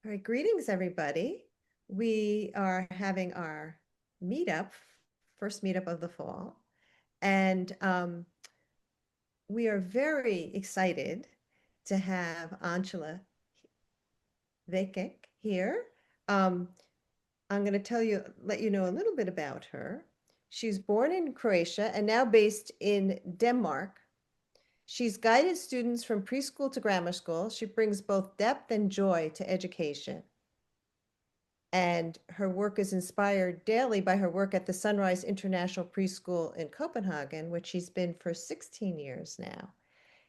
All right, greetings, everybody. We are having our meetup, first meetup of the fall, and we are very excited to have Andjela Vekic here. Um, I'm going to let you know a little bit about her. She's born in Croatia and now based in Denmark. She's guided students from preschool to grammar school. She brings both depth and joy to education. And her work is inspired daily by her work at the Sunrise International Preschool in Copenhagen, which she's been for 16 years now.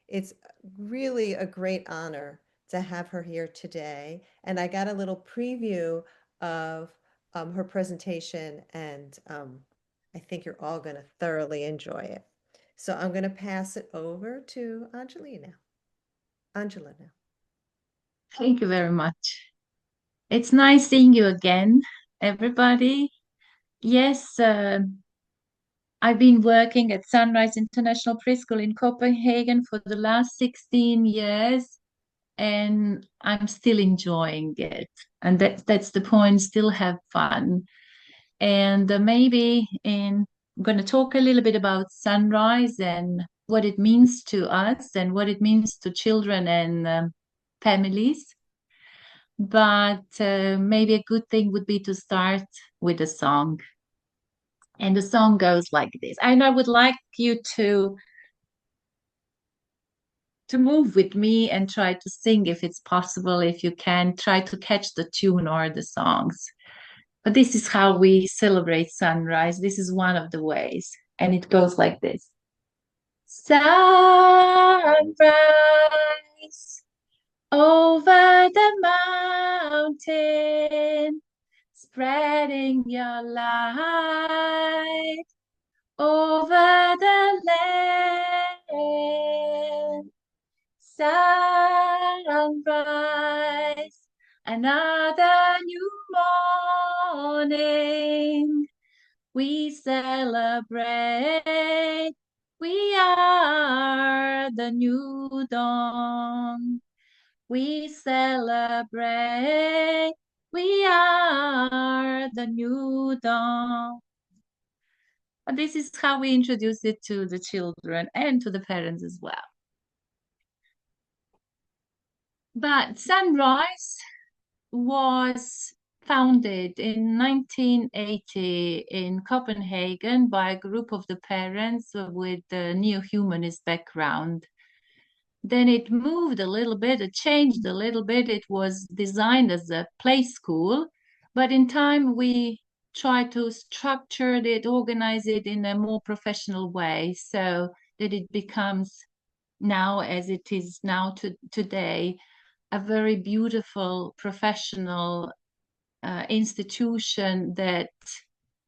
It's really a great honor to have her here today. And I got a little preview of her presentation, and I think you're all going to thoroughly enjoy it. So I'm going to pass it over to Andjela now. Thank you very much. It's nice seeing you again, everybody. Yes, I've been working at Sunrise International Preschool in Copenhagen for the last 16 years, and I'm still enjoying it. And that's the point, still have fun. And I'm going to talk a little bit about Sunrise and what it means to us and what it means to children and families. But maybe a good thing would be to start with a song. And the song goes like this. And I would like you to move with me and try to sing if it's possible, if you can, try to catch the tune or the songs. But this is how we celebrate sunrise. This is one of the ways. And it goes like this. Sunrise over the mountain, spreading your light over the land. Sunrise, another new morning. We celebrate. We are the new dawn. We celebrate. We are the new dawn. This is how we introduce it to the children and to the parents as well. But Sunrise was founded in 1980 in Copenhagen by a group of the parents with the neo-humanist background. Then it moved a little bit, it changed a little bit. It was designed as a play school, but in time we tried to structure it, organize it in a more professional way so that it becomes now, as it is now today, a very beautiful professional institution that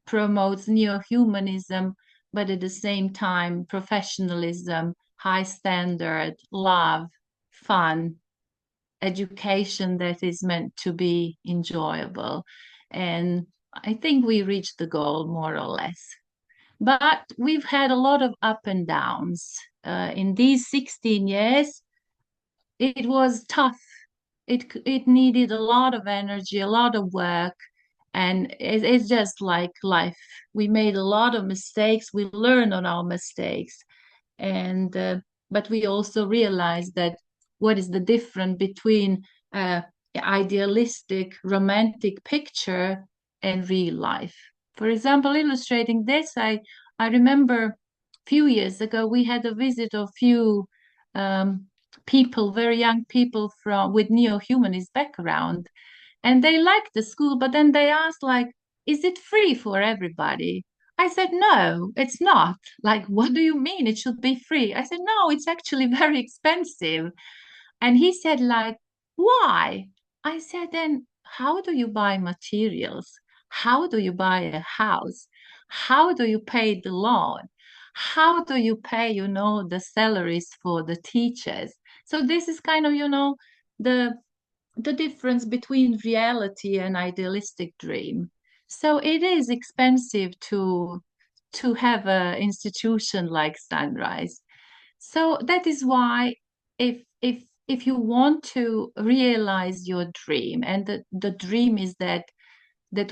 promotes neo-humanism, but at the same time, professionalism, high standard, love, fun, education that is meant to be enjoyable. And I think we reached the goal more or less. But we've had a lot of up and downs. In these 16 years, it was tough. It needed a lot of energy, a lot of work, and it's just like life. We made a lot of mistakes. We learned on our mistakes, and but we also realized that what is the difference between idealistic, romantic picture and real life. For example, illustrating this, I remember a few years ago we had a visit of few um, people, very young people from with neo-humanist background, and they liked the school, but then they asked like, is it free for everybody? I said, no, it's not. Like, what do you mean it should be free? I said, no, it's actually very expensive. And he said, like, why? I said, then how do you buy materials? How do you buy a house? How do you pay the loan? How do you pay, the salaries for the teachers? So this is kind of, the the difference between reality and idealistic dream. So it is expensive to have an institution like Sunrise. So that is why if if you want to realize your dream, and the dream is that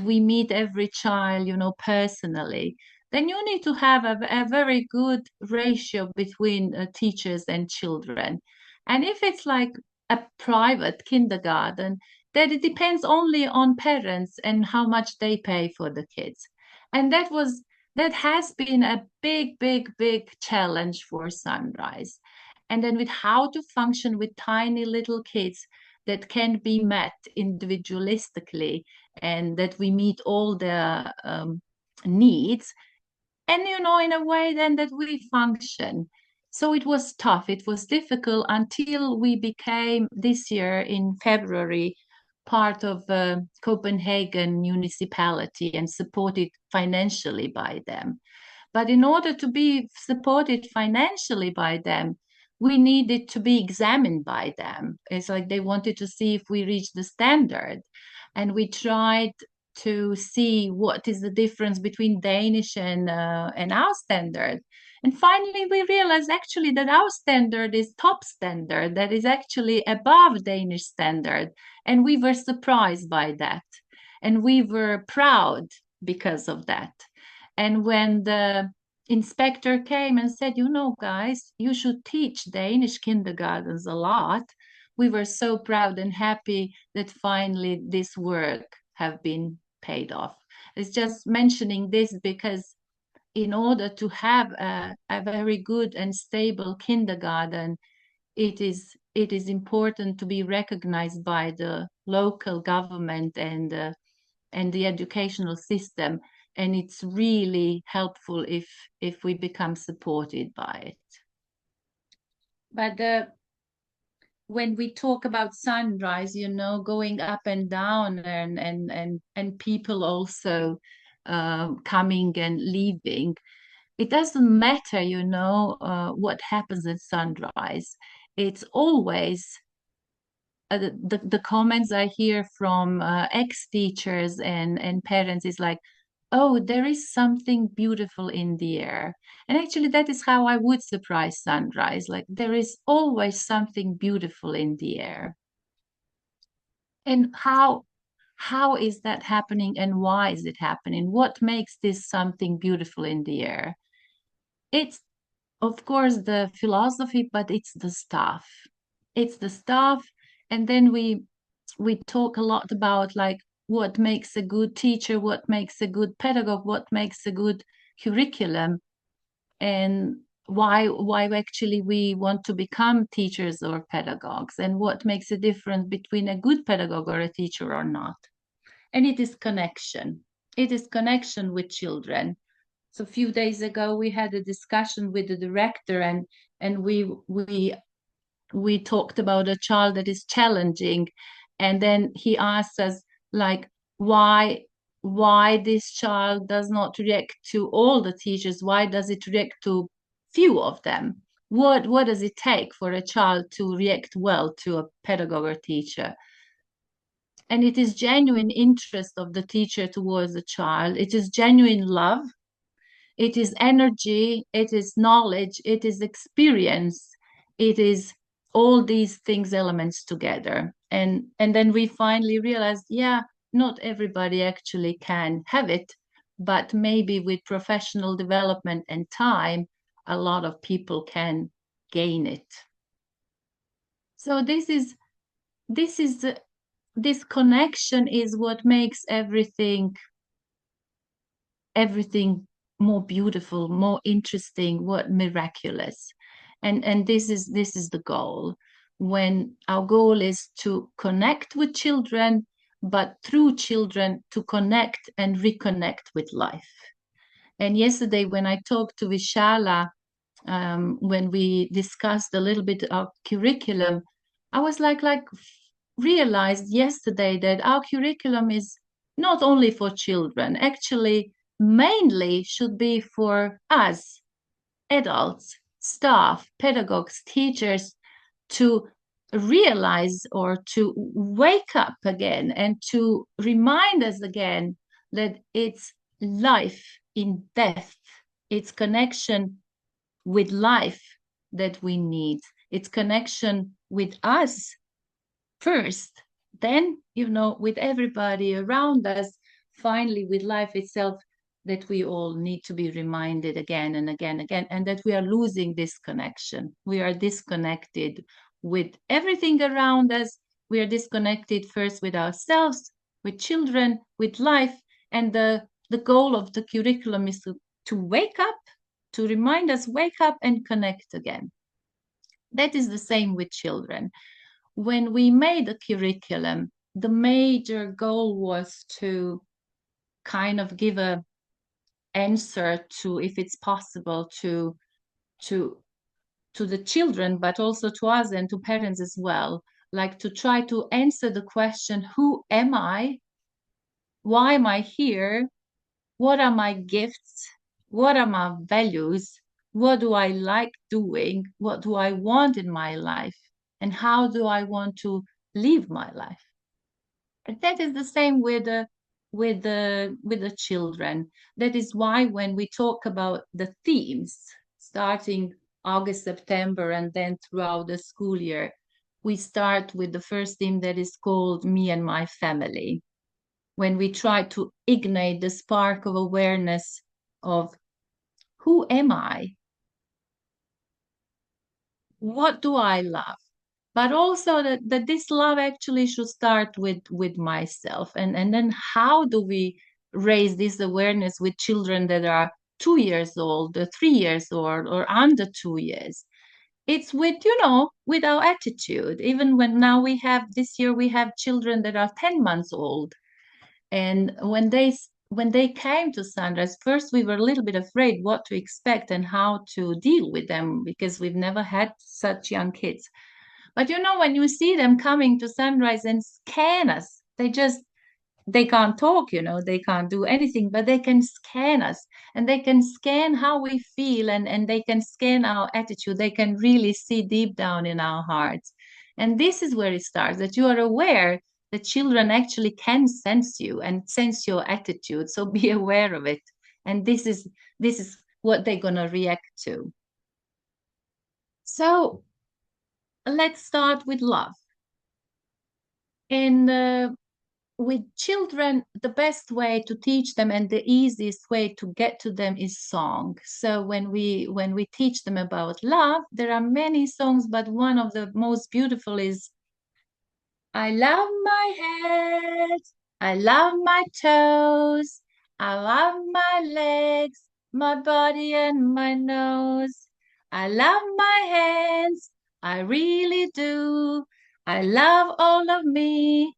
we meet every child, personally, then you need to have a very good ratio between teachers and children. And if it's like a private kindergarten, then it depends only on parents and how much they pay for the kids. And that has been a big, big, big challenge for Sunrise. And then with how to function with tiny little kids that can be met individualistically, and that we meet all their needs, and in a way then that we function. So it was tough, it was difficult, until we became this year in February part of Copenhagen municipality and supported financially by them. But in order to be supported financially by them, we needed to be examined by them. It's like they wanted to see if we reached the standard. And we tried to see what is the difference between Danish and our standard. And finally, we realized actually that our standard is top standard, that is actually above Danish standard. And we were surprised by that. And we were proud because of that. And when the inspector came and said, guys, you should teach Danish kindergartens a lot, we were so proud and happy that finally this work have been paid off. It's just mentioning this because in order to have a very good and stable kindergarten, it is important to be recognized by the local government and the educational system, and it's really helpful if we become supported by it. But when we talk about Sunrise, going up and down, and people also coming and leaving, it doesn't matter, what happens at Sunrise. It's always the comments I hear from ex-teachers and parents is like, oh, there is something beautiful in the air. And actually, that is how I would surprise Sunrise. Like, there is always something beautiful in the air. And how is that happening, and why is it happening? What makes this something beautiful in the air? It's, of course, the philosophy, but it's the staff. It's the staff. And then we talk a lot about like what makes a good teacher, what makes a good pedagogue, what makes a good curriculum, and why actually we want to become teachers or pedagogues, and what makes a difference between a good pedagogue or a teacher or not. And it is connection. It is connection with children. So a few days ago we had a discussion with the director, and we talked about a child that is challenging, and then he asked us like why this child does not react to all the teachers, why does it react to few of them, what does it take for a child to react well to a pedagogue or teacher. And it is genuine interest of the teacher towards the child, it is genuine love, it is energy, it is knowledge, it is experience, it is all these things, elements together. And then we finally realized, yeah, not everybody actually can have it, but maybe with professional development and time, a lot of people can gain it. So this connection is what makes everything more beautiful, more interesting, what miraculous. And this is the goal. When our goal is to connect with children, but through children to connect and reconnect with life. And yesterday when I talked to Vishala, when we discussed a little bit of curriculum, I was like realized yesterday that our curriculum is not only for children, actually mainly should be for us, adults, staff, pedagogues, teachers, to realize or to wake up again and to remind us again that it's life in death, it's connection with life that we need. It's connection with us first, then, with everybody around us, finally with life itself, that we all need to be reminded again and again, and that we are losing this connection. We are disconnected with everything around us. We are disconnected first with ourselves, with children, with life. And the goal of the curriculum is to wake up, to remind us, wake up and connect again. That is the same with children. When we made the curriculum, the major goal was to kind of give a answer to, if it's possible, to to the children, but also to us and to parents as well, like to try to answer the question, who am I? Why am I here? What are my gifts? What are my values? What do I like doing? What do I want in my life? And how do I want to live my life? And that is the same with the children. That is why when we talk about the themes, starting August, September, and then throughout the school year, we start with the first theme that is called Me and My Family. When we try to ignite the spark of awareness of who am I? What do I love? But also that this love actually should start with myself. And then how do we raise this awareness with children that are 2 years old, or 3 years old, or under 2 years? It's with our attitude. Even when now this year we have children that are 10 months old. And when they came to Sunrise, first we were a little bit afraid what to expect and how to deal with them, because we've never had such young kids. But when you see them coming to Sunrise and scan us, they can't talk, they can't do anything, but they can scan us, and they can scan how we feel, and they can scan our attitude. They can really see deep down in our hearts. And this is where it starts, that you are aware that children actually can sense you and sense your attitude. So be aware of it. And this is what they're gonna react to. So let's start with love. And with children, the best way to teach them and the easiest way to get to them is song. So when we teach them about love, there are many songs, but one of the most beautiful is I love my head, I love my toes, I love my legs, my body and my nose. I love my hands, I really do. I love all of me.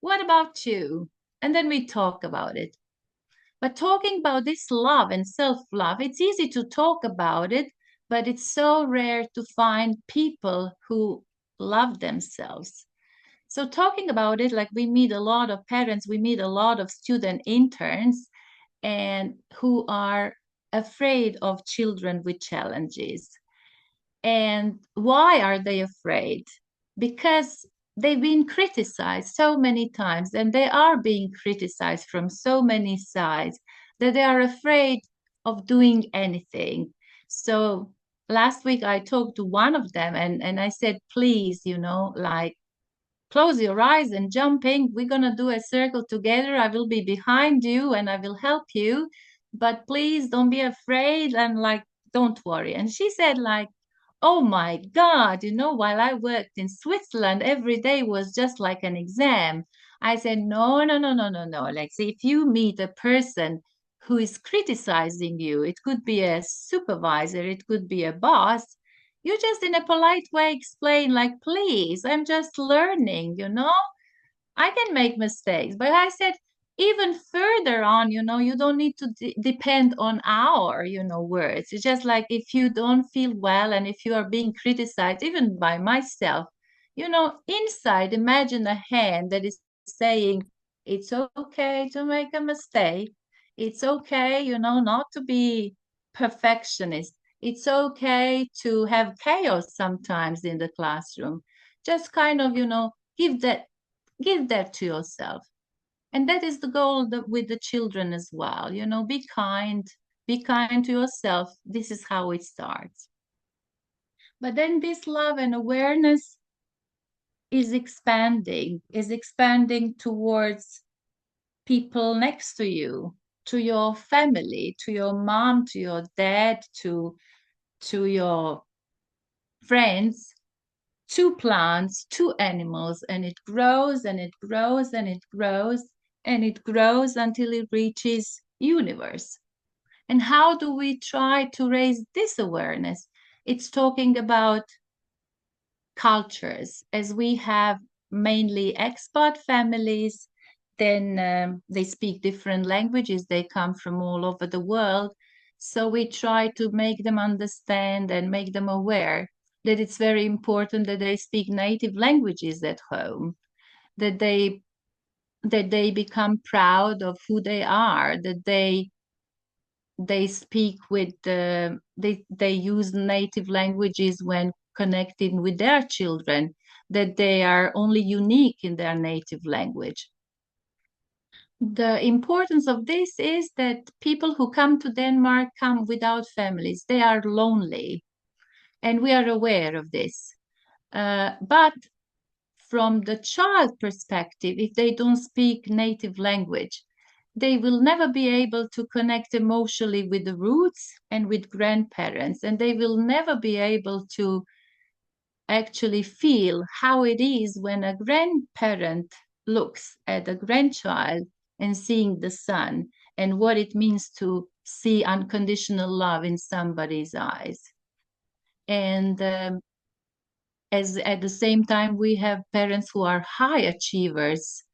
What about you? And then we talk about it. But talking about this love and self-love, it's easy to talk about it, but it's so rare to find people who love themselves. So talking about it, like we meet a lot of parents, we meet a lot of student interns, and who are afraid of children with challenges. And why are they afraid? Because they've been criticized so many times, and they are being criticized from so many sides, that they are afraid of doing anything. So last week I talked to one of them, and I said, please, like, close your eyes and jumping. We're going to do a circle together. I will be behind you and I will help you. But please don't be afraid, and like, don't worry. And she said, like, oh my God, while I worked in Switzerland, every day was just like an exam. I said, no, no, no, no, no, no. Like, see, if you meet a person who is criticizing you, it could be a supervisor, it could be a boss, you just in a polite way explain, like, please, I'm just learning, I can make mistakes. But I said, even further on, you don't need to depend on our, words. It's just like, if you don't feel well and if you are being criticized, even by myself, inside, imagine a hand that is saying, it's okay to make a mistake. It's okay, not to be perfectionist. It's okay to have chaos sometimes in the classroom. Just kind of, give that to yourself. And that is the goal with the children as well. Be kind to yourself. This is how it starts. But then this love and awareness, is expanding towards people next to you, to your family, to your mom, to your dad, to your friends, to plants, to animals, and it grows and it grows and it grows and it grows until it reaches universe. And how do we try to raise this awareness? It's talking about cultures, as we have mainly expat families, then they speak different languages, they come from all over the world. So we try to make them understand and make them aware that it's very important that they speak native languages at home, that they become proud of who they are, that they speak with they use native languages when connecting with their children, that they are only unique in their native language. The importance of this is that people who come to Denmark come without families. They are lonely, and we are aware of this. But from the child perspective, if they don't speak native language, they will never be able to connect emotionally with the roots and with grandparents, and they will never be able to actually feel how it is when a grandparent looks at a grandchild and seeing the sun, and what it means to see unconditional love in somebody's eyes. And as at the same time, we have parents who are high achievers.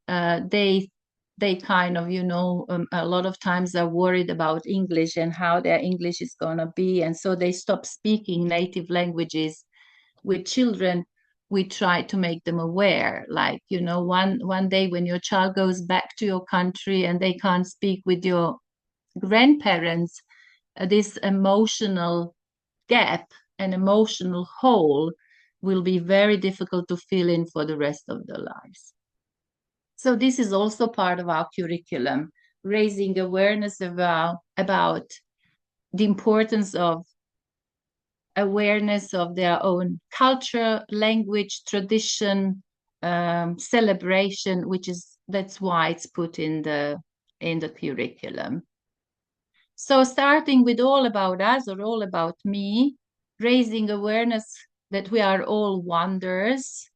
They kind of, a lot of times are worried about English and how their English is going to be, and so they stop speaking native languages with children. We try to make them aware, like, one day when your child goes back to your country and they can't speak with your grandparents, this emotional gap, an emotional hole, will be very difficult to fill in for the rest of their lives. So this is also part of our curriculum, raising awareness about the importance of awareness of their own culture, language, tradition, celebration, that's why it's put in the curriculum. So starting with all about us or all about me, raising awareness that we are all wonders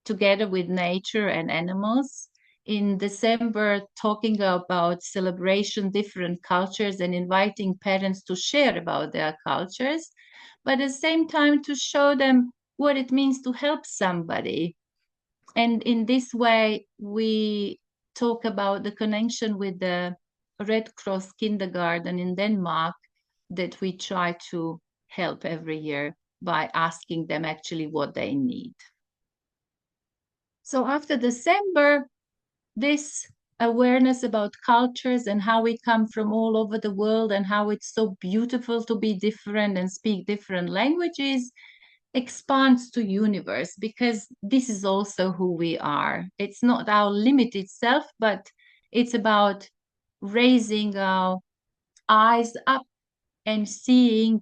together with nature and animals. In December, talking about celebration, different cultures, and inviting parents to share about their cultures, but at the same time to show them what it means to help somebody. And in this way, we talk about the connection with the Red Cross kindergarten in Denmark that we try to help every year by asking them actually what they need. So after December, this awareness about cultures and how we come from all over the world and how it's so beautiful to be different and speak different languages expands to universe, because this is also who we are. It's not our limit itself, but it's about raising our eyes up and seeing,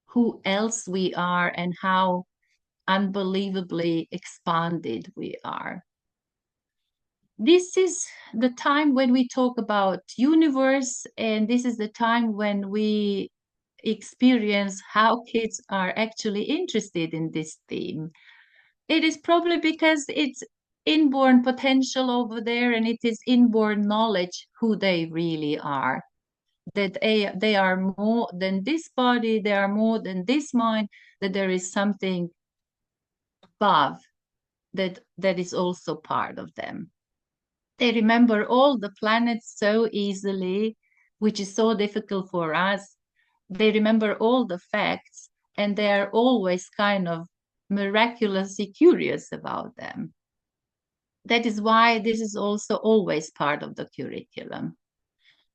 who else we are and how unbelievably expanded we are. This is the time when we talk about universe, and this is the time when we experience how kids are actually interested in this theme. It is probably because it's inborn potential over there, and it is inborn knowledge who they really are. That they are more than this body, they are more than this mind, that there is something above that is also part of them. They remember all the planets so easily, which is so difficult for us. They remember all the facts, and they are always kind of miraculously curious about them. That is why this is also always part of the curriculum.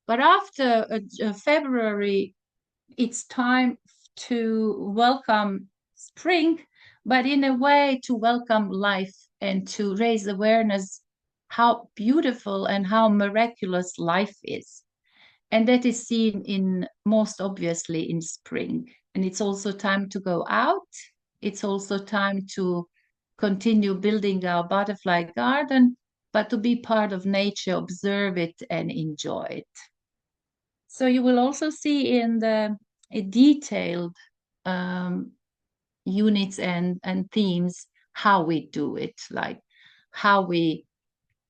But after February, it's time to welcome spring, but in a way to welcome life and to raise awareness how beautiful and how miraculous life is. And that is seen in most obviously in spring. And it's also time to go out. It's also time to continue building our butterfly garden, but to be part of nature, observe it and enjoy it. So you will also see in the detailed um, units and themes how we do it, like how we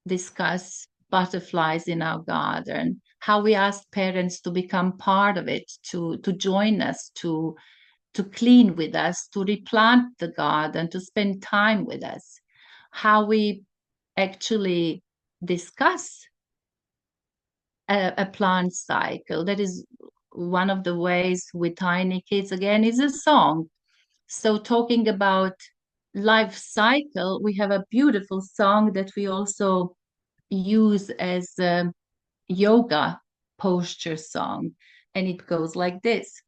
discuss butterflies in our garden, how we ask parents to become part of it, to join us, to clean with us, to replant the garden, to spend time with us, how we actually discuss a plant cycle. That is one of the ways with tiny kids, again, is a song. So talking about life cycle, we have a beautiful song that we also use as a yoga posture song. And it goes like this.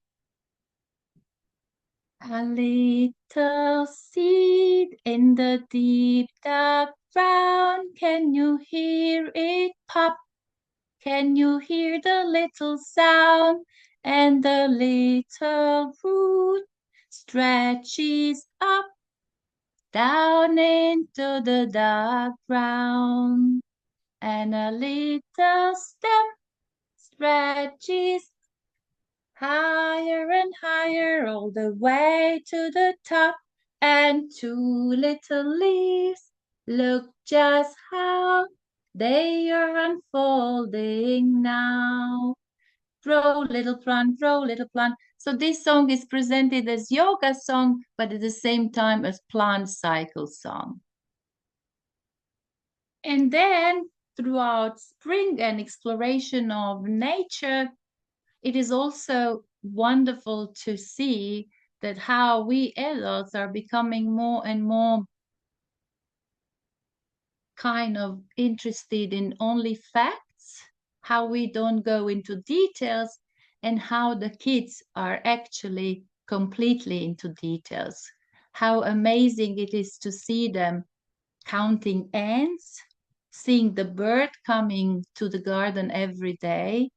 A little seed in the deep dark ground. Can you hear it pop? Can you hear the little sound? And the little root stretches up down into the dark ground. And a little stem stretches higher and higher all the way to the top. And two little leaves, look just how they are unfolding now. Grow, little plant, grow, little plant. So this song is presented as yoga song, but at the same time as plant cycle song. And then throughout spring and exploration of nature, it is also wonderful to see that how we adults are becoming more and more kind of interested in only facts, how we don't go into details, and how the kids are actually completely into details. How amazing it is to see them counting ants, seeing the bird coming to the garden every day,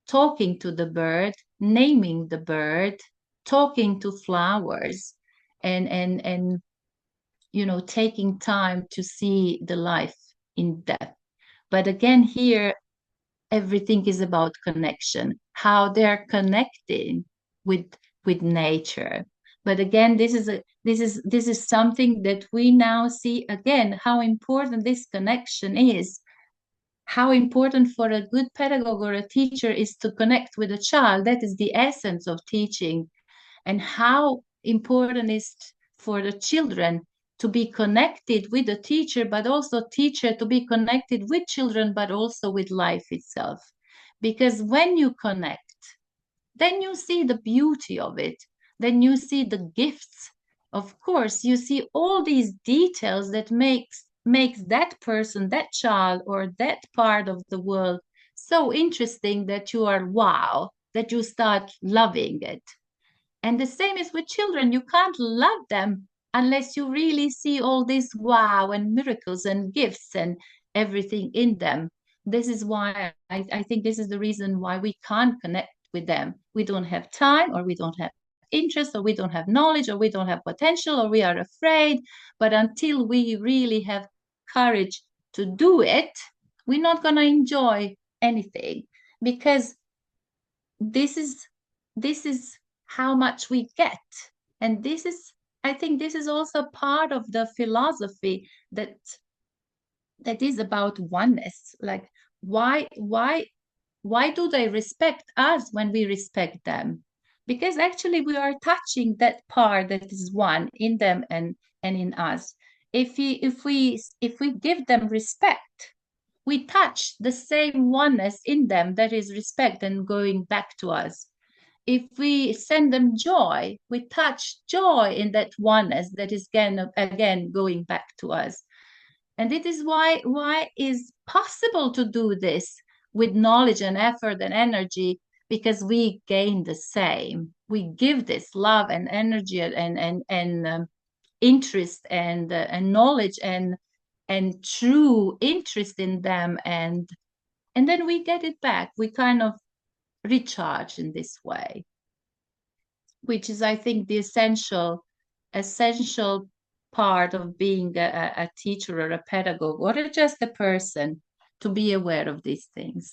talking to the bird, naming the bird, talking to flowers, and taking time to see the life in depth. But again, here everything is about connection, how they're connecting with with nature. But again, this is something that we now see again how important this connection is, how important for a good pedagogue or a teacher is to connect with a child. That is the essence of teaching. And how important is for the children to be connected with the teacher, but also teacher to be connected with children, but also with life itself. Because when you connect, then you see the beauty of it. Then you see the gifts. Of course, you see all these details that makes that person, that child, or that part of the world so interesting that you are wow, that you start loving it. And the same is with children. You can't love them unless you really see all this wow and miracles and gifts and everything in them. This is why I think this is the reason why we can't connect with them. We don't have time, or we don't have interest, or we don't have knowledge, or we don't have potential, or we are afraid. But until we really have courage to do it, we're not going to enjoy anything, because this is this is how much we get. And this is, I think this is also part of the philosophy that is about oneness. Like, why do they respect us when we respect them? Because actually we are touching that part that is one in them and in us. If we give them respect, we touch the same oneness in them, that is respect and going back to us. If we send them joy, we touch joy in that oneness that is again going back to us. And it is why is possible to do this with knowledge and effort and energy, because we gain the same. We give this love and energy and interest and knowledge and true interest in them, and then we get it back. We kind of recharge in this way, which is, I think, the essential part of being a teacher or a pedagogue or just a person to be aware of these things.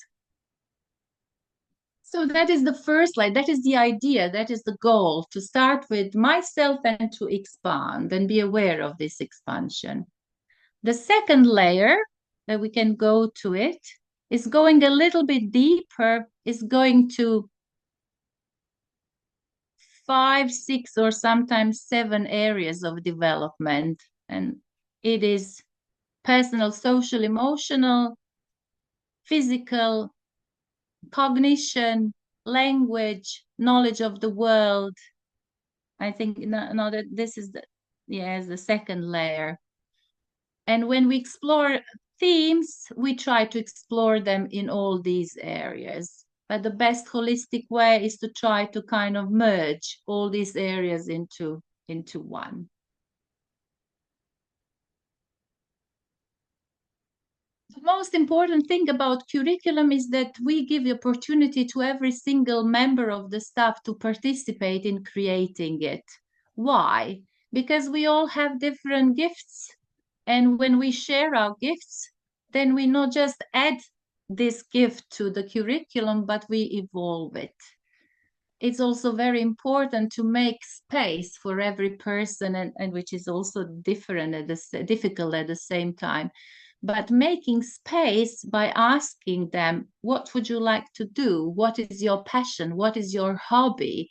So that is the first slide. That is the idea. That is the goal, to start with myself and to expand and be aware of this expansion. The second layer that we can go to it is going a little bit deeper, is going to 5, 6, or sometimes 7 areas of development. And it is personal, social, emotional, physical, cognition, language, knowledge of the world. I think now that this is the second layer. And when we explore themes, we try to explore them in all these areas. But the best holistic way is to try to kind of merge all these areas into one. The most important thing about curriculum is that we give the opportunity to every single member of the staff to participate in creating it. Why? Because we all have different gifts. And when we share our gifts, then we not just add this gift to the curriculum, but we evolve it. It's also very important to make space for every person, and which is also different difficult at the same time. But making space by asking them, what would you like to do? What is your passion? What is your hobby?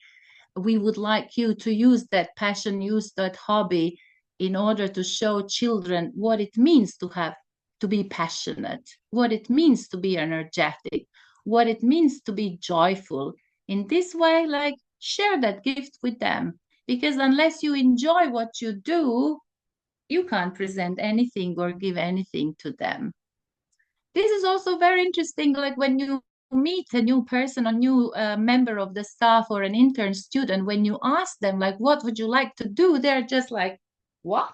We would like you to use that passion, use that hobby in order to show children what it means to be passionate, what it means to be energetic, what it means to be joyful. In this way, like, share that gift with them, because unless you enjoy what you do, you can't present anything or give anything to them. This is also very interesting, like when you meet a new person, a new member of the staff or an intern student, when you ask them, like, what would you like to do? They're just like, what?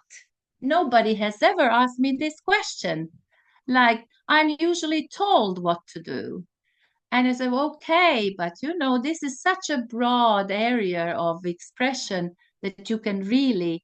Nobody has ever asked me this question. Like, I'm usually told what to do. And I said, okay, but this is such a broad area of expression that you can really,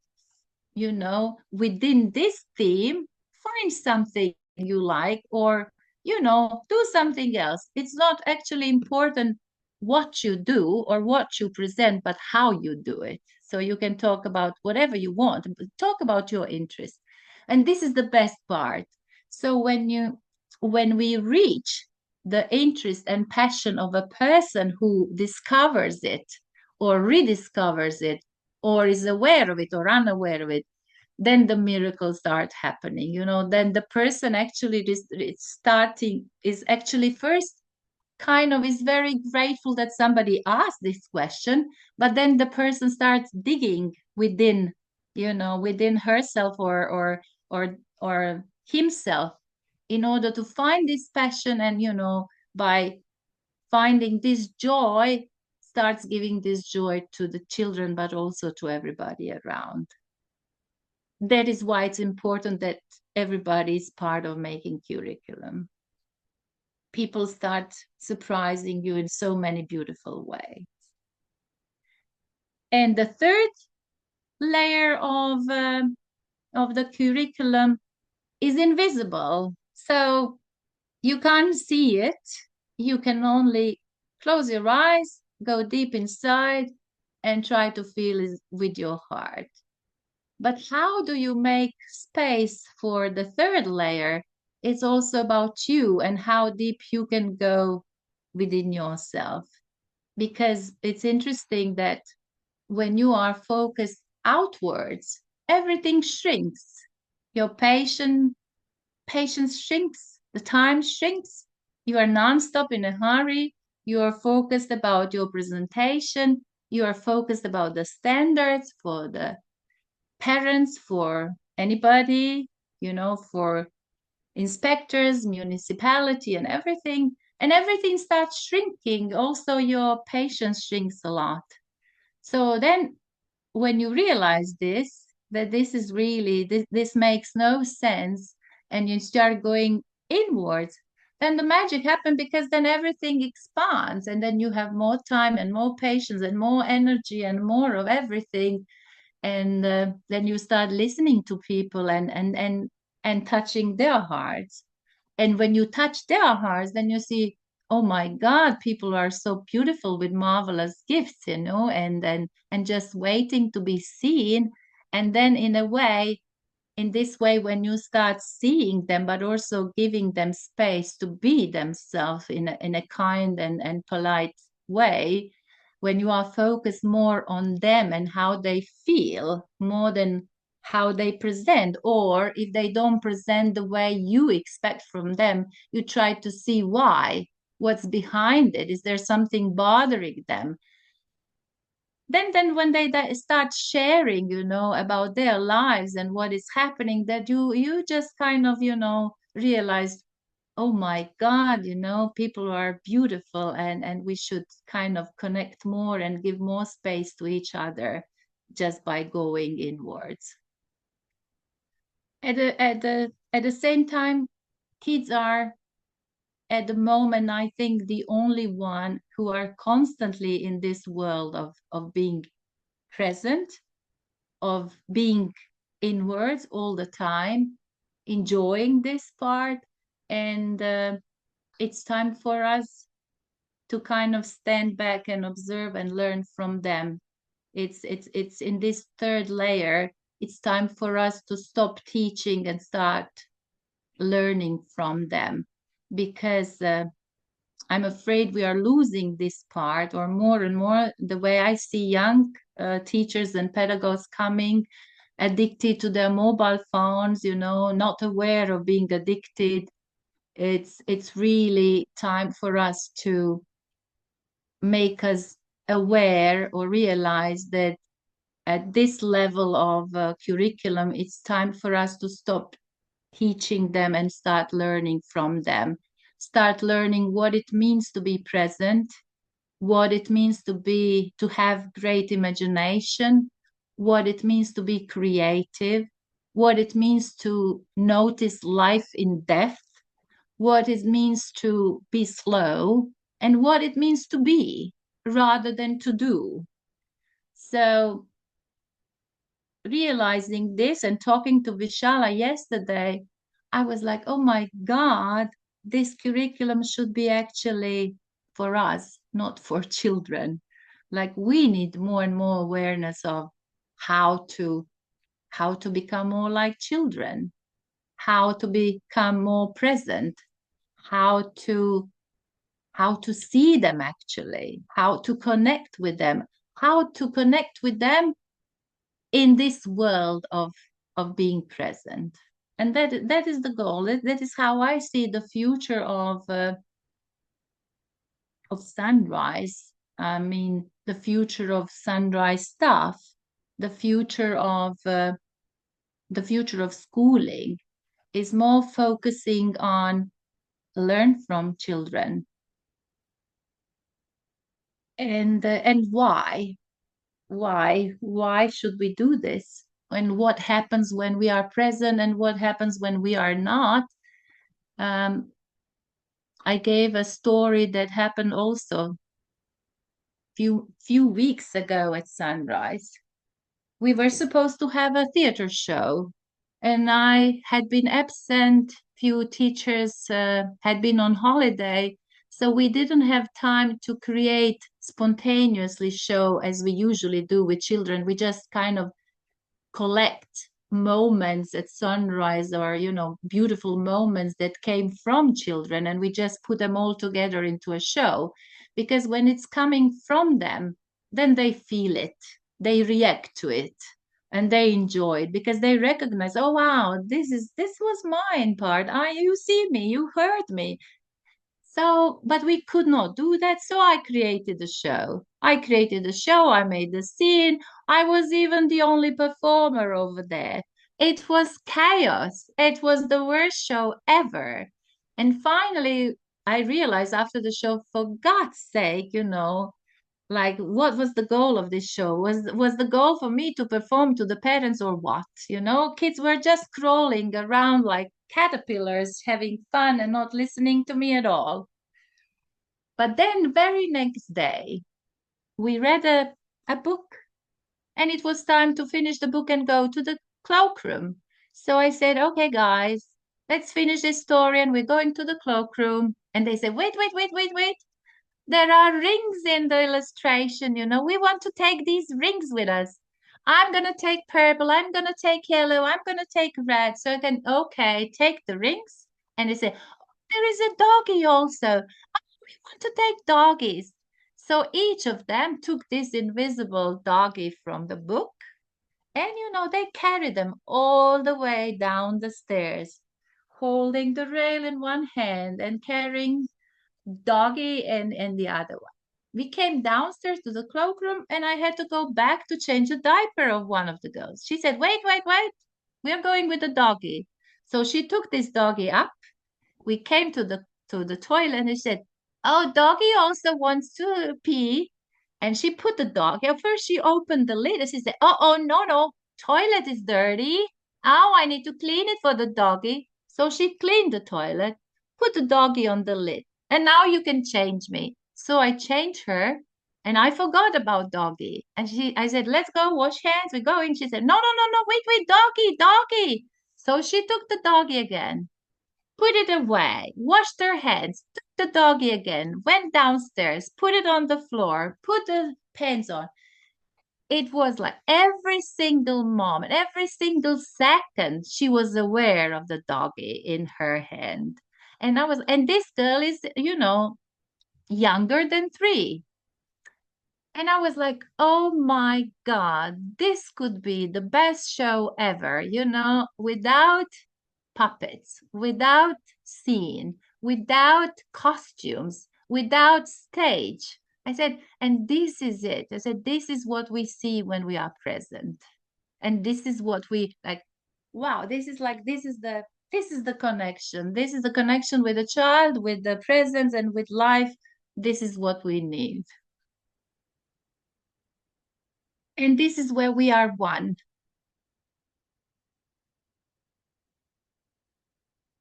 within this theme, find something you like, or, do something else. It's not actually important what you do or what you present, but how you do it. So you can talk about whatever you want, but talk about your interest. And this is the best part. So when we reach the interest and passion of a person who discovers it or rediscovers it or is aware of it or unaware of it, then the miracles start happening. Then the person actually is actually first kind of is very grateful that somebody asked this question, but then the person starts digging within herself or himself in order to find this passion, and by finding this joy, starts giving this joy to the children, but also to everybody around. That is why it's important that everybody is part of making curriculum. People start surprising you in so many beautiful ways. And the third layer of the curriculum is invisible. So you can't see it. You can only close your eyes, go deep inside, and try to feel it with your heart. But how do you make space for the third layer? It's also about you and how deep you can go within yourself. Because it's interesting that when you are focused outwards, everything shrinks. Your patience shrinks, the time shrinks. You are nonstop in a hurry. You are focused about your presentation. You are focused about the standards for the parents, for anybody, for inspectors, municipality, and everything. And everything starts shrinking. Also, your patience shrinks a lot. So then when you realize that this is really, this makes no sense, and you start going inwards, then the magic happens, because then everything expands, and then you have more time and more patience and more energy and more of everything. And then you start listening to people and touching their hearts. And when you touch their hearts, then you see, oh my God, people are so beautiful with marvelous gifts, you know, and just waiting to be seen. And then in this way, when you start seeing them, but also giving them space to be themselves in a kind and polite way, when you are focused more on them and how they feel more than how they present, or if they don't present the way you expect from them, you try to see why, what's behind it. Is there something bothering them? Then when they start sharing, you know, about their lives and what is happening, that you just kind of, you know, realize, oh my God, you know, people are beautiful, and we should kind of connect more and give more space to each other just by going inwards. At the same time, kids are at the moment, I think, the only one who are constantly in this world of being present, of being inwards all the time, enjoying this part. And it's time for us to kind of stand back and observe and learn from them. It's in this third layer. It's time for us to stop teaching and start learning from them, because I'm afraid we are losing this part, or more and more, the way I see young teachers and pedagogues coming addicted to their mobile phones, you know, not aware of being addicted. It's really time for us to make us aware or realize that at this level of curriculum, it's time for us to stop teaching them and start learning from them. Start learning what it means to be present, what it means to have great imagination, what it means to be creative, what it means to notice life in depth, what it means to be slow, and what it means to be rather than to do. So realizing this and talking to Vishala yesterday, I was like, oh my God, this curriculum should be actually for us, not for children. Like, we need more and more awareness of how to become more like children, how to become more present, how to see them actually, how to connect with them, in this world of being present. And that is the goal. That is how I see the future of Sunrise. I mean, the future of Sunrise stuff, the future of schooling is more focusing on learn from children. And why should we do this, and what happens when we are present and what happens when we are not. um, I gave a story that happened also few weeks ago at Sunrise. We were supposed to have a theater show, and I had been absent. Few teachers had been on holiday, so we didn't have time to create spontaneously show as we usually do with children. We just kind of collect moments at Sunrise, or beautiful moments that came from children, and we just put them all together into a show, because when it's coming from them, then they feel it, they react to it, and they enjoy it, because they recognize, oh wow, this was mine part. You see me, you heard me. So, but we could not do that. So I created a show. I made the scene. I was even the only performer over there. It was chaos. It was the worst show ever. And finally, I realized after the show, for God's sake, like, what was the goal of this show? Was the goal for me to perform to the parents, or what? Kids were just crawling around like caterpillars, having fun and not listening to me at all. But then very next day, we read a book, And it was time to finish the book and go to the cloakroom. So I said, okay, guys, let's finish this story and we're going to the cloakroom. And they said, wait, wait, wait, wait, wait. There are rings in the illustration, you know. We want to take these rings with us. I'm going to take purple. I'm going to take yellow. I'm going to take red. So I can, okay, take the rings. And they say, there is a doggy also. We want to take doggies. So each of them took this invisible doggy from the book. And, you know, they carried them all the way down the stairs, holding the rail in one hand and carrying doggy and the other one. We came downstairs to the cloakroom and I had to go back to change the diaper of one of the girls. She said, wait, wait, wait, we're going with the doggy. So she took this doggy up. We came to the toilet and she said, oh, doggy also wants to pee. And she put the doggy. At first she opened the lid and she said, oh, no, no, toilet is dirty. Oh, I need to clean it for the doggy. So she cleaned the toilet, put the doggy on the lid. And now you can change me. So I changed her and I forgot about doggy. And I said, let's go wash hands. We're going. She said, no, no, no, no, wait, wait, doggy, doggy. So she took the doggy again, put it away, washed her hands, took the doggy again, went downstairs, put it on the floor, put the pants on. It was like every single moment, every single second, she was aware of the doggy in her hand. And this girl is, you know, younger than 3. And I was like, oh my God, this could be the best show ever, you know, without puppets, without scene, without costumes, without stage. I said, and this is it. I said, this is what we see when we are present. And this is what we like, wow, this is the connection. This is the connection with the child, with the presence and with life. This is what we need. And this is where we are one.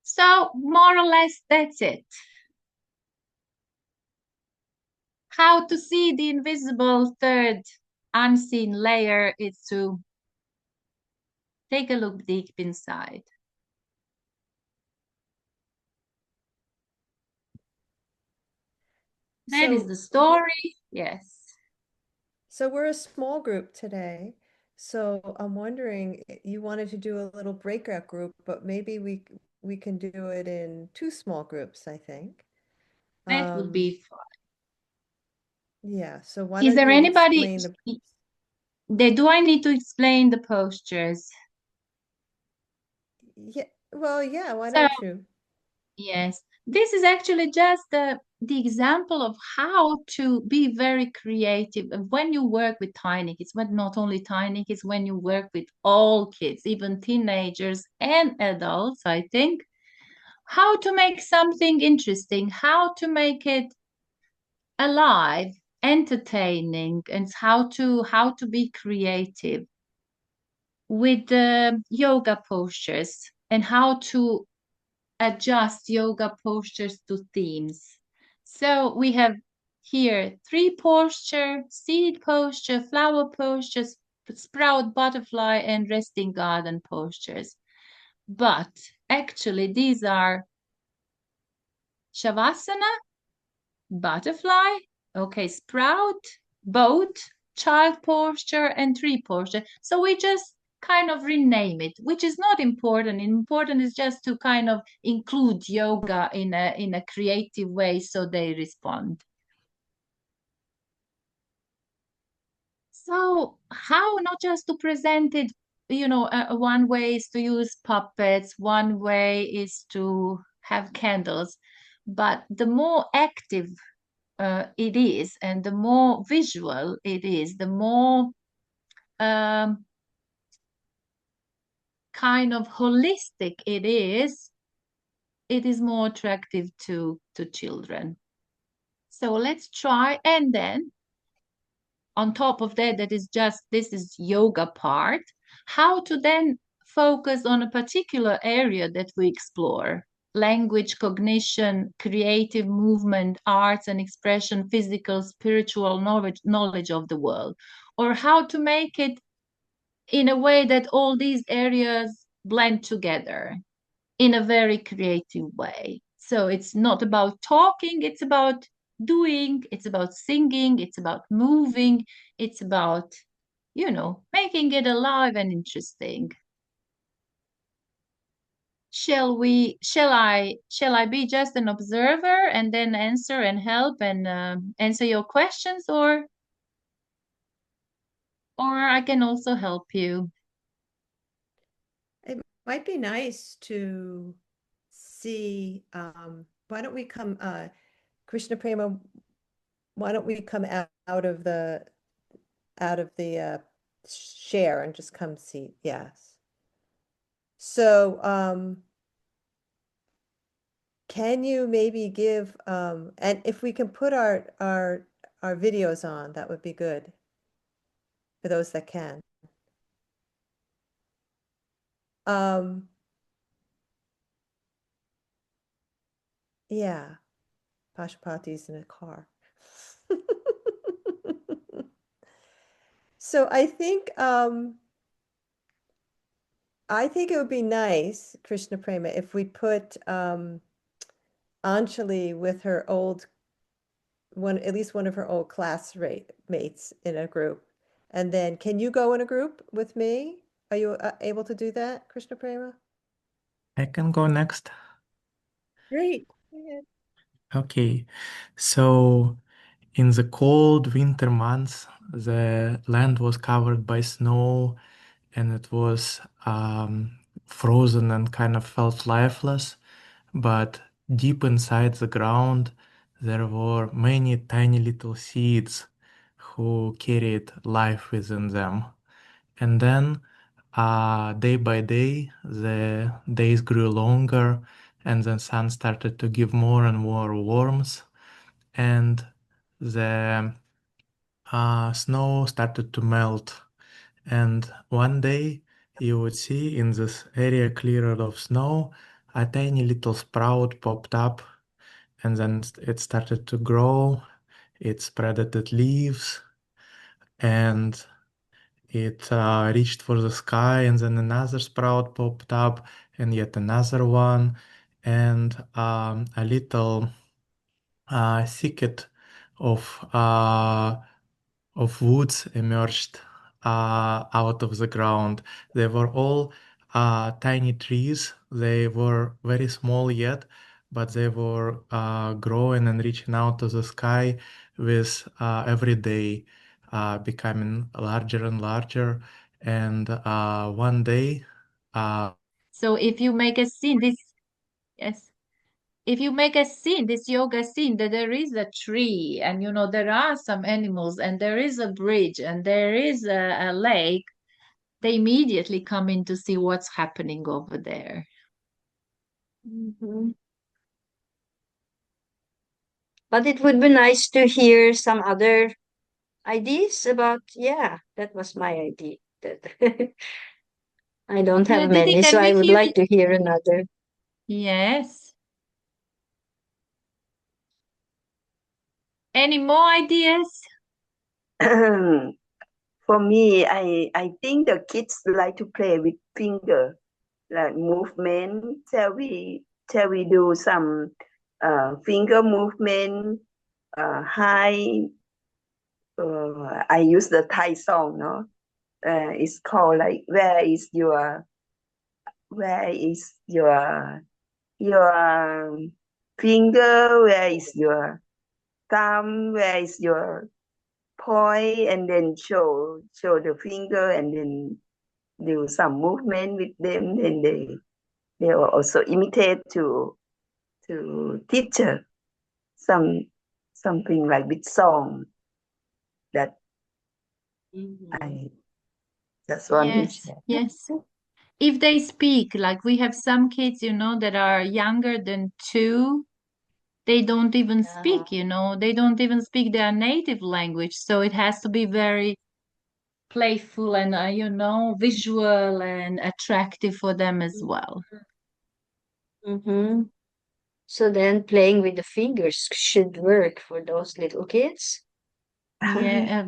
So more or less, that's it. How to see the invisible third unseen layer is to take a look deep inside. That is the So story. Yes. So we're a small group today. So I'm wondering, you wanted to do a little breakout group, but maybe we can do it in 2 small groups, I think. That would Um, be fun. yeah, so why Is don't there you anybody? explain the Do I need to explain the postures? yeah, well, yeah, why So don't you? yes, this is actually just the example of how to be very creative. And when you work with tiny kids, but not only tiny kids, when you work with all kids, even teenagers and adults, I think, how to make something interesting, how to make it alive, entertaining, and how to be creative with the yoga postures and how to adjust yoga postures to themes. So we have here 3 posture, seed posture, flower postures, sprout butterfly, and resting garden postures. But actually, these are Shavasana, butterfly, okay, sprout, boat, child posture, and tree posture. So we just kind of rename it, which is not important. Important is just to kind of include yoga in a creative way so they respond. So how not just to present it, you know, one way is to use puppets, one way is to have candles, but the more active it is, and the more visual it is, the more um, kind of holistic it is more attractive to children. So let's try, and then on top of that, this is yoga part, how to then focus on a particular area that we explore. Language, cognition, creative movement, arts and expression, physical, spiritual knowledge of the world. or how to make it in a way that all these areas blend together in a very creative way. So it's not about talking, it's about doing, it's about singing, it's about moving, it's about, making it alive and interesting. Shall I be just an observer and then answer and help and answer your questions, or I can also help you. It might be nice to see, why don't we come, Krishna Prema, why don't we come out of the share and just come see? Yes. So, can you maybe give, and if we can put our videos on, that would be good for those that can. Um, yeah, Pashupati's in a car. So I think it would be nice, Krishna Prema, if we put Anjali with her at least one of her old mates in a group. And then can you go in a group with me? Are you able to do that, Krishna Prema? I can go next. Great. Okay, so in the cold winter months, the land was covered by snow and it was frozen and kind of felt lifeless. But deep inside the ground, there were many tiny little seeds who carried life within them. And then, day by day, the days grew longer, and the sun started to give more and more warmth, and the snow started to melt. And one day, you would see in this area cleared of snow, a tiny little sprout popped up, and then it started to grow. It spread its leaves, and it reached for the sky, and then another sprout popped up, and yet another one, and a little thicket of uh, of woods emerged out of the ground. They were all tiny trees. They were very small yet, but they were growing and reaching out to the sky with every day becoming larger and larger. And one day, uh, So if you make a scene, yes, if you make a scene, this yoga scene, that there is a tree and there are some animals and there is a bridge and there is a lake, they immediately come in to see what's happening over there. Mhm. But it would be nice to hear some other ideas about, yeah, that was my idea. That I don't Yeah, have Didi, many, so can I we would hear like to hear another. Yes. Any more ideas? For me, I think the kids like to play with finger, like movement. Shall we do some finger movement? High. I use the Thai song, no? It's called like where is your finger? Where is your thumb? Where is your point? And then show the finger, and then do some movement with them, and they will also imitate to teacher some something like with song that Mhm. I just want to Yes, share. yes. If they speak, like we have some kids, that are younger than 2, they don't even Yeah. speak, they don't even speak their native language. So it has to be very playful and, visual and attractive for them as well. Mm-hmm. So then playing with the fingers should work for those little kids. Yeah,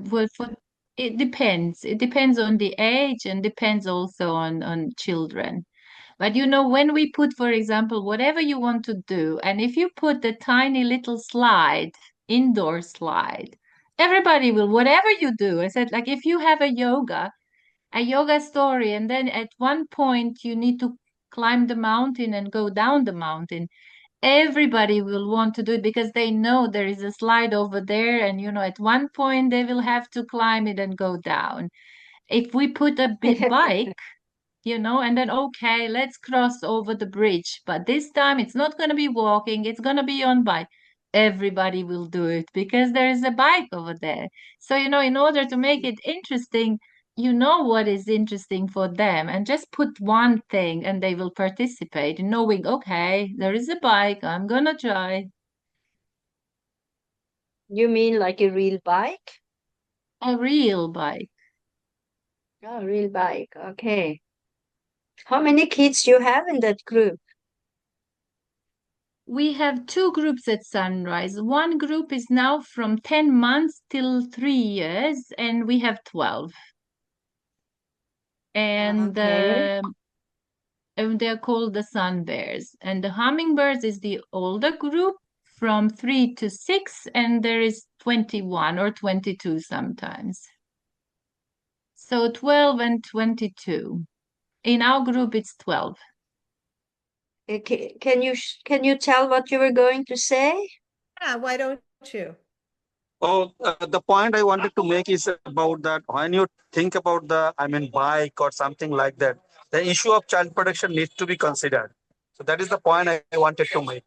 It depends. It depends on the age and depends also on children. But when we put, for example, whatever you want to do, and if you put the tiny little slide, indoor slide, everybody will, whatever you do. I said, like, if you have a yoga story, and then at one point you need to climb the mountain and go down the mountain, everybody will want to do it because they know there is a slide over there, and at one point they will have to climb it and go down. If we put a big bike, and then, okay, let's cross over the bridge. But this time it's not going to be walking, it's going to be on bike. Everybody will do it because there is a bike over there. So, in order to make it interesting, what is interesting for them, and just put one thing and they will participate, knowing, okay, there is a bike, I'm going to try. You mean like a real bike? A real bike. Oh, real bike. Okay. How many kids you have in that group? We have two groups at Sunrise. One group is now from 10 months till 3 years, and we have 12. And Okay. they're called the Sun Bears. And the Hummingbirds is the older group from 3 to 6, and there is 21 or 22 sometimes. So 12 and 22. In our group, it's 12. Can you tell what you were going to say? Yeah, why don't you? Oh, the point I wanted to make is about that when you think about bike or something like that, the issue of child protection needs to be considered. So that is the point I wanted to make.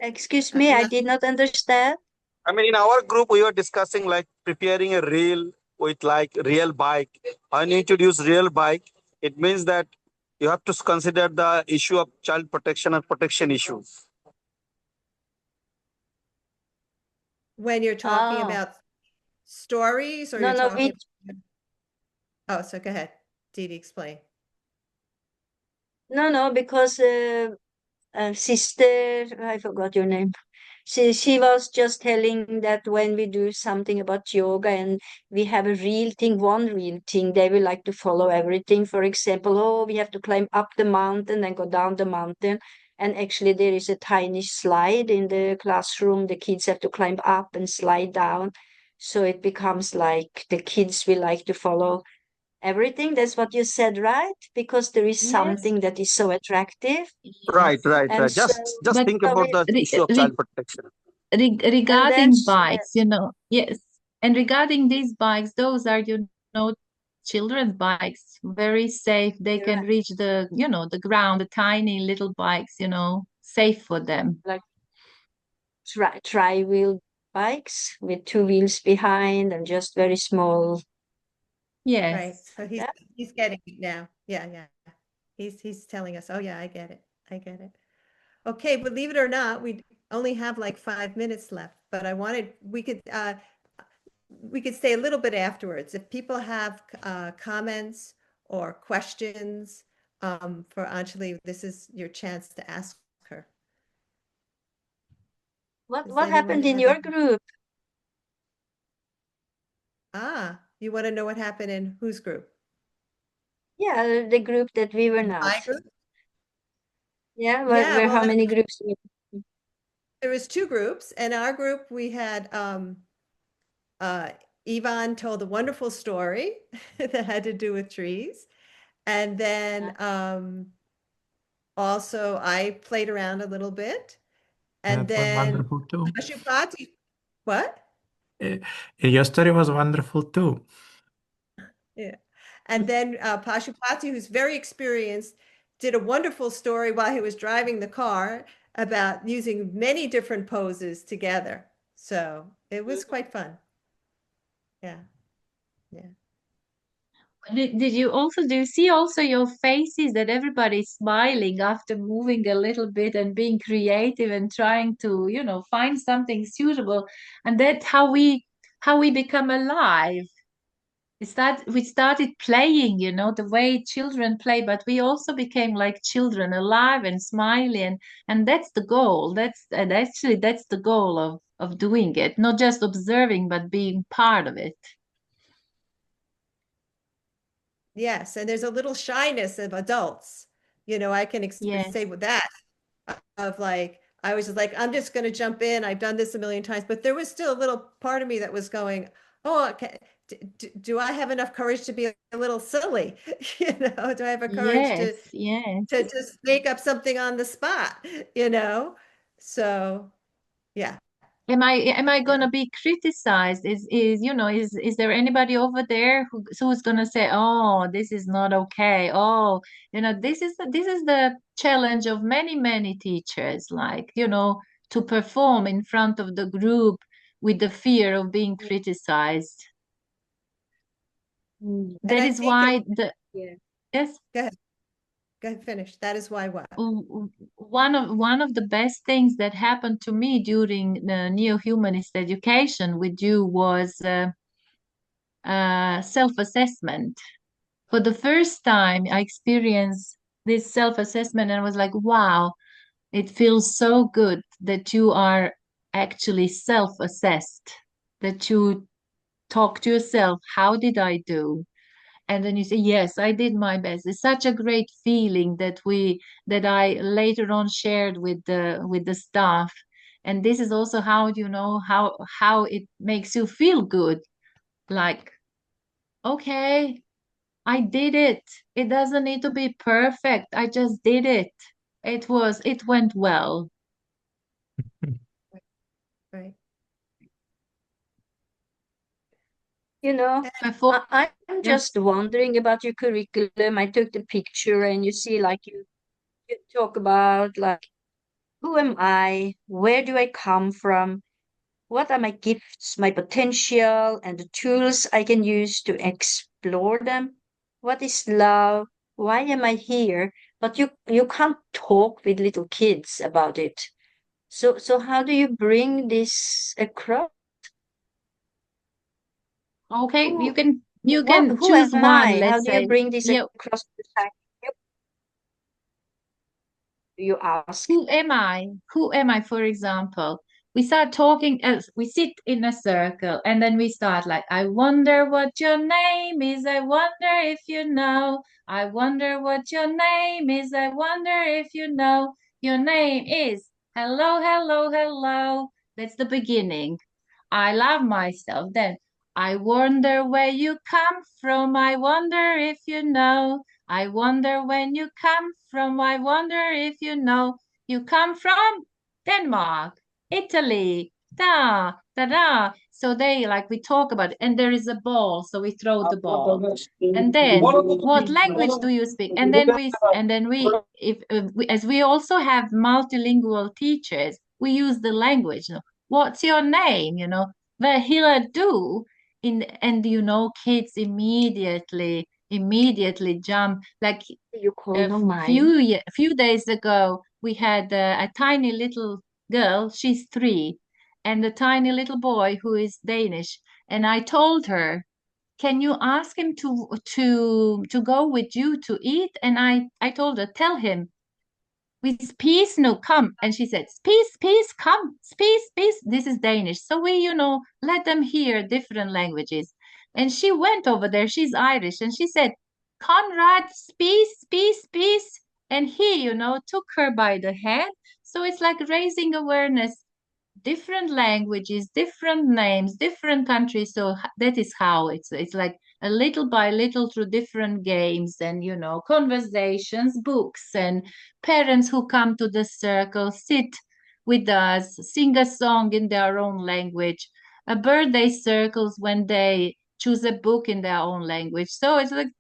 Excuse me, I did not understand. In our group, we were discussing like preparing a reel with like real bike. When you introduce real bike, it means that you have to consider the issue of child protection and protection issues. When you're talking Oh. about stories, or No, you're no, talking so go ahead, Didi, explain. No, because sister, I forgot your name. She was just telling that when we do something about yoga and we have a real thing, one real thing, they will like to follow everything. For example, oh, we have to climb up the mountain and go down the mountain. And actually, there is a tiny slide in the classroom. The kids have to climb up and slide down. So it becomes like the kids will like to follow everything. That's what you said, right? Because there is Yes. something that is so attractive. Right. And Just But think about the issue of child protection. regarding then bikes, yes. And regarding these bikes, those are, children's bikes, very safe. They can reach the ground, the tiny little bikes, safe for them. like tri-wheel bikes with two wheels behind and just very small. Yes. Right. So he's getting it now. Yeah. He's telling us, oh yeah, I get it. Okay, believe it or not, we only have like 5 minutes left, but we could stay a little bit afterwards. If people have comments or questions for Anjali, this is your chance to ask her. Does What anyone happened in have your any- group? You want to know what happened in whose group? Yeah, the group that we were not. My group? Yeah, Yeah, well, how many groups? there was two groups. In our group, we had Yvonne told a wonderful story that had to do with trees. And then also I played around a little bit. And That was then wonderful too. Pashupati, what? Your story was wonderful too. Yeah. And then Pashupati, who's very experienced, did a wonderful story while he was driving the car about using many different poses together. So it was quite fun. Yeah. Did you also do you see also your faces that everybody's smiling after moving a little bit and being creative and trying to, find something suitable, and that's how we become alive. We started playing, the way children play, but we also became like children, alive and smiling, and that's the goal. That's the goal of doing it, not just observing, but being part of it. Yes, and there's a little shyness of adults. I can Yes. say with that, of like, I was just like, I'm just going to jump in. I've done this a million times, but there was still a little part of me that was going, oh, okay, do I have enough courage to be a little silly? Do I have a courage to Yes. just make up something on the spot? So yeah. Am I Yeah. gonna be criticized? Is there anybody over there who's gonna say, oh, this is not okay? Oh, this is the challenge of many teachers, like, to perform in front of the group with the fear of being criticized. Mm. And That I is think why Yeah. yes. go ahead, finish. That is why what? One of the best things that happened to me during the neo-humanist education with you was self-assessment. For the first time, I experienced this self-assessment and I was like, wow, it feels so good that you are actually self-assessed, that you talk to yourself, how did I do? And then you say, yes, I did my best. It's such a great feeling that I later on shared with the staff. And this is also how it makes you feel good. Like, okay, I did it. It doesn't need to be perfect. I just did it. It went well. Right. You know, Before, I'm yes. just wondering about your curriculum. I took the picture and you see, like, you talk about, like, who am I? Where do I come from? What are my gifts, my potential, and the tools I can use to explore them? What is love? Why am I here? But you can't talk with little kids about it. So how do you bring this across? Okay, you Who can you what can who am choose one, I? How let's do you say. bring this Yeah, across the fact? You ask. who am I? Who am I, for example? We start talking as we sit in a circle and then we start like, I wonder what your name is. I wonder if you know. I wonder what your name is. I wonder if you know. Your name is hello, hello, hello. That's the beginning. I love myself. Then I wonder where you come from. I wonder if you know. I wonder when you come from. I wonder if you know. You come from Denmark, Italy, da, da, da. So they like we talk about it, and there is a ball, so we throw the ball. And then what language do you speak? And then we if we, as we also have multilingual teachers, we use the language. What's your name? Vahila do in and kids immediately jump like You call a them mine. few days ago, we had a tiny little girl. She's 3, and a tiny little boy who is Danish. And I told her, "Can you ask him to go with you to eat?" And I told her, "Tell him with peace, no, come." And she said, "Peace, peace, come, peace, peace." This is Danish. So we, let them hear different languages. And she went over there. She's Irish. And she said, "Conrad, peace, peace, peace." And he, took her by the hand. So it's like raising awareness, different languages, different names, different countries. So that is how it's like a little by little through different games and conversations, books, and parents who come to the circle, sit with us, sing a song in their own language, a birthday circles when they choose a book in their own language. So it's like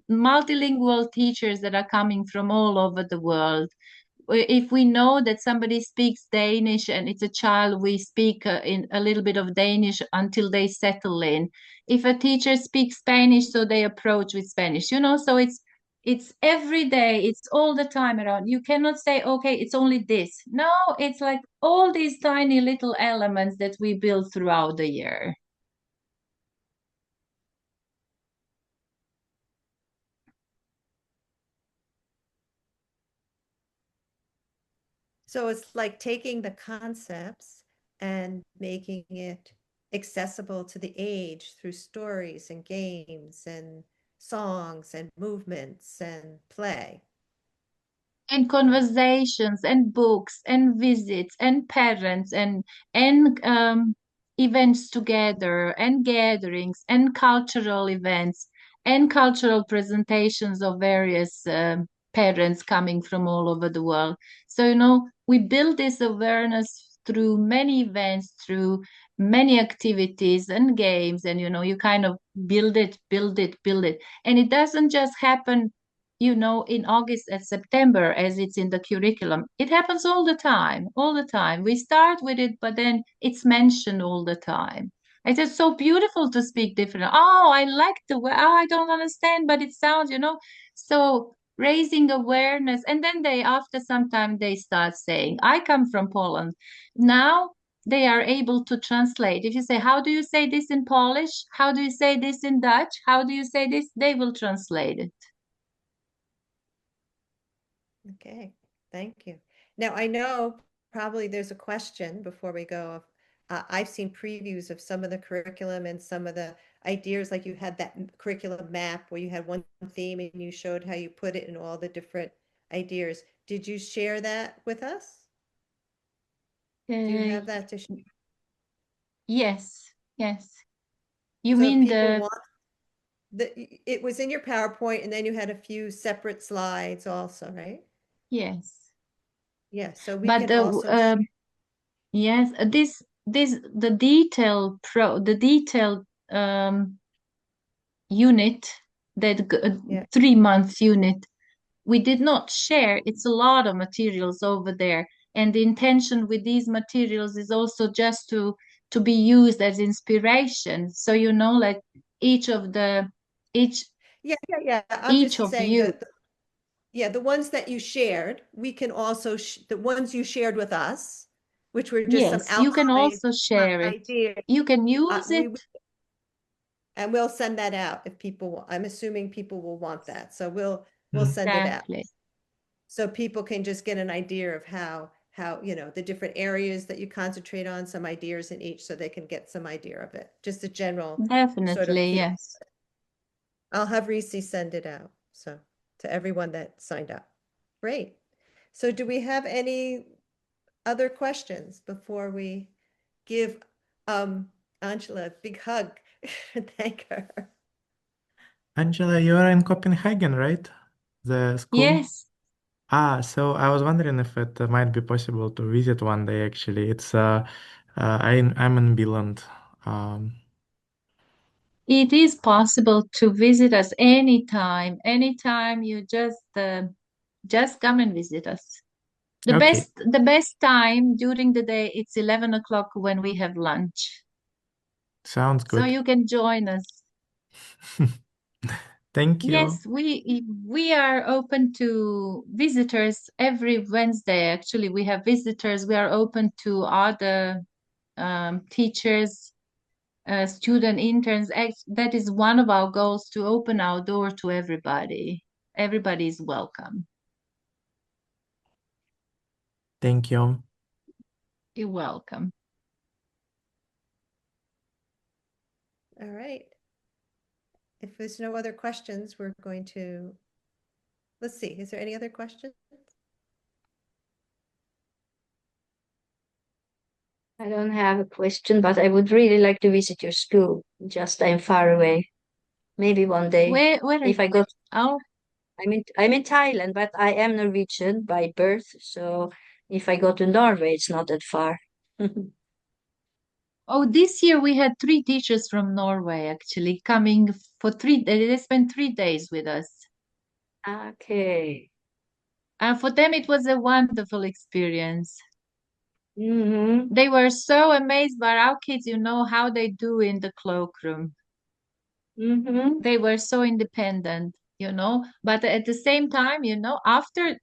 multilingual teachers that are coming from all over the world. If we know that somebody speaks Danish and it's a child, we speak in a little bit of Danish until they settle in. If a teacher speaks Spanish, so they approach with Spanish, so it's every day, it's all the time around. You cannot say, okay, it's only this. No, it's like all these tiny little elements that we build throughout the year. So it's like taking the concepts and making it accessible to the age through stories and games and songs and movements and play. And conversations and books and visits and parents and events together and gatherings and cultural events and cultural presentations of various parents coming from all over the world. So, we build this awareness through many events, through many activities and games, and you kind of build it, build it, build it. And it doesn't just happen in August and September as it's in the curriculum. It happens all the time, all the time. We start with it, but then it's mentioned all the time. It's so beautiful to speak different. Oh, I like the way, oh, I don't understand, but it sounds, so raising awareness. And then after some time, they start saying, I come from Poland. Now they are able to translate. If you say, how do you say this in Polish? How do you say this in Dutch? How do you say this? They will translate it. Okay, thank you. Now, I know probably there's a question before we go. I've seen previews of some of the curriculum and some of the ideas, like you had that curriculum map where you had one theme and you showed how you put it in all the different ideas. Did you share that with us? Do you have that to share? Yes, yes. You So if mean people want it was in your PowerPoint and then you had a few separate slides also, right? yes. Yeah, so we But can also yes, the detailed unit, that yeah. 3 month unit, we did not share. It's a lot of materials over there, and the intention with these materials is also just to be used as inspiration. So like each of the each Yeah. I'm each just of saying you. that yeah, the ones that you shared, we can also the ones you shared with us, which were just some Yes, you can outline also share it. ideas. You can use We it. and we'll send that out if people. I'm assuming people will want that, so we'll send it out Exactly. so people can just get an idea of how the different areas that you concentrate on, some ideas in each, so they can get some idea of it. Just a general sort of Definitely, feel. yes. I'll have Reese send it out, so to everyone that signed up. Great. So do we have any other questions before we give Andjela a big hug and thank her? Angela, you are in Copenhagen, right? The school? Yes, So I was wondering if it might be possible to visit one day, actually. I'm in Billund. Um, it is possible to visit us anytime. Anytime you just come and visit us. The okay, best the best time during the day, it's 11 o'clock when we have lunch. sounds So good. you can join us. Thank you. Yes, we are open to visitors every Wednesday. Actually, we have visitors. We are open to other teachers, student interns. That is one of our goals, to open our door to everybody. Everybody is welcome. Thank you. You're welcome. All right. If there's no other questions, we're going to, let's see, is there any other questions? I don't have a question, but I would really like to visit your school. Just I'm far away. Maybe one day, Where are if you? I go. Oh, I'm in Thailand, but I am Norwegian by birth. So if I go to Norway, it's not that far. oh, this year we had 3 teachers from Norway actually coming for 3 days. They spent 3 days with us. Okay. And for them, it was a wonderful experience. Mm-hmm. They were so amazed by our kids, how they do in the cloakroom. Mm-hmm. They were so independent, but at the same time, after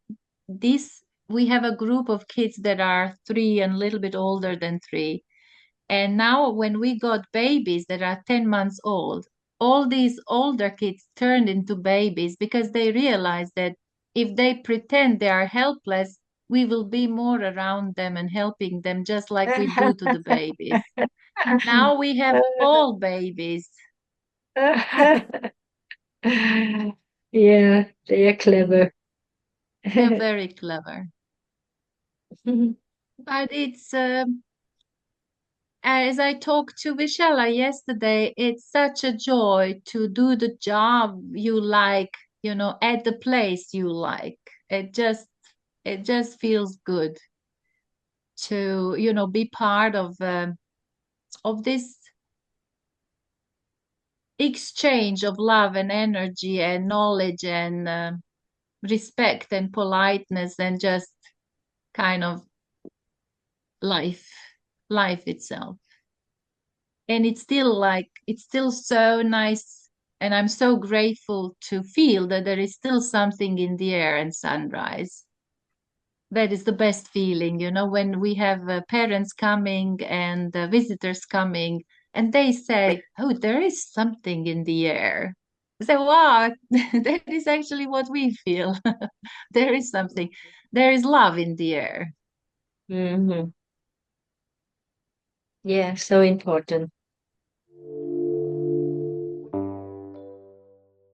this, we have a group of kids that are 3 and a little bit older than 3. And now when we got babies that are 10 months old, all these older kids turned into babies because they realized that if they pretend they are helpless, we will be more around them and helping them just like we do to the babies. Now we have all babies. Yeah, they are clever. They're very clever. But it's as I talked to Vishela yesterday, it's such a joy to do the job you like, you know, at the place you like. It just feels good to, you know, be part of this exchange of love and energy and knowledge and respect and politeness and just kind of life itself. And it's still so nice, and I'm so grateful to feel that there is still something in the air and Sunrise. That is the best feeling, you know, when we have parents coming and visitors coming and they say, oh, there is something in the air. I say, wow, that is actually what we feel. There is something, there is love in the air. Hmm. Yeah, so important.